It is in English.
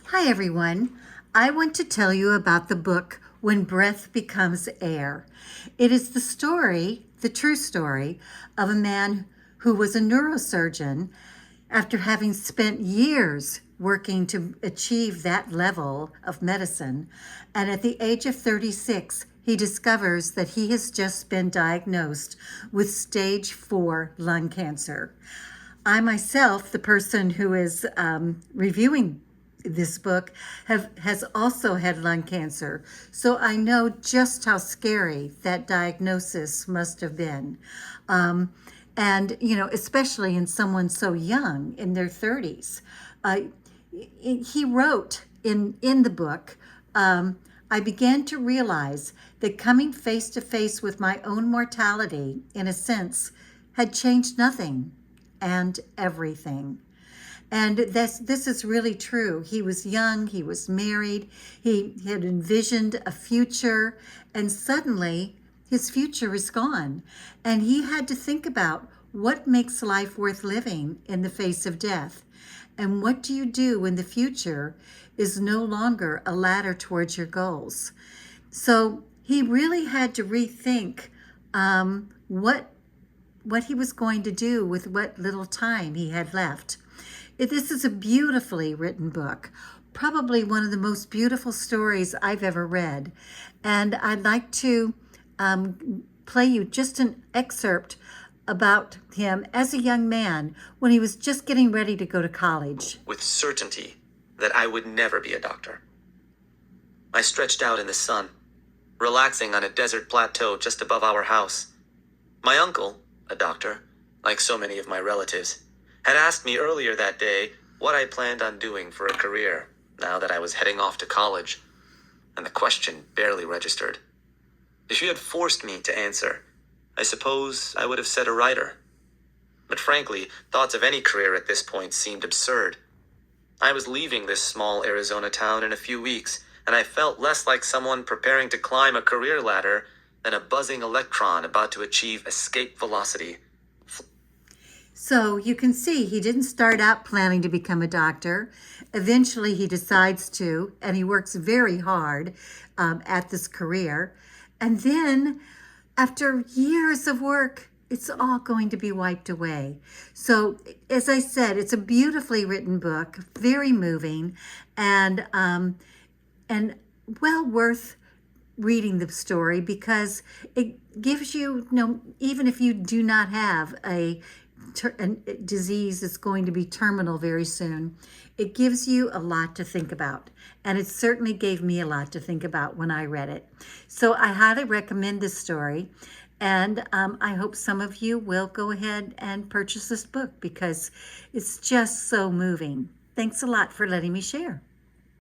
Hi, everyone. I want to tell you about the book When Breath Becomes Air. It is the true story, of a man who was a neurosurgeon after having spent years working to achieve that level of medicine. And at the age of 36, he discovers that he has just been diagnosed with stage 4 lung cancer. I myself, the person who is reviewing this book, has also had lung cancer. So I know just how scary that diagnosis must have been. And, especially in someone so young, in their 30s. Uh, he wrote in the book, I began to realize that coming face to face with my own mortality, in a sense, had changed nothing and everything. And this is really true. He was young, he was married, he had envisioned a future, and suddenly his future is gone. And he had to think about what makes life worth living in the face of death. And what do you do when the future is no longer a ladder towards your goals? So he really had to rethink what he was going to do with what little time he had left. This is a beautifully written book, probably one of the most beautiful stories I've ever read. And I'd like to play you just an excerpt about him as a young man when he was just getting ready to go to college. With certainty that I would never be a doctor. I stretched out in the sun, relaxing on a desert plateau just above our house. My uncle, a doctor, like so many of my relatives, had asked me earlier that day what I planned on doing for a career now that I was heading off to college, and the question barely registered. If you had forced me to answer, I suppose I would have said a writer. But frankly, thoughts of any career at this point seemed absurd. I was leaving this small Arizona town in a few weeks, and I felt less like someone preparing to climb a career ladder than a buzzing electron about to achieve escape velocity. So you can see he didn't start out planning to become a doctor. Eventually he decides to, and he works very hard at this career. And then after years of work, it's all going to be wiped away. So as I said, it's a beautifully written book, very moving, and well worth reading the story, because it gives you, even if you do not have a disease that's going to be terminal very soon, it gives you a lot to think about. And it certainly gave me a lot to think about when I read it. So I highly recommend this story. And I hope some of you will go ahead and purchase this book because it's just so moving. Thanks a lot for letting me share.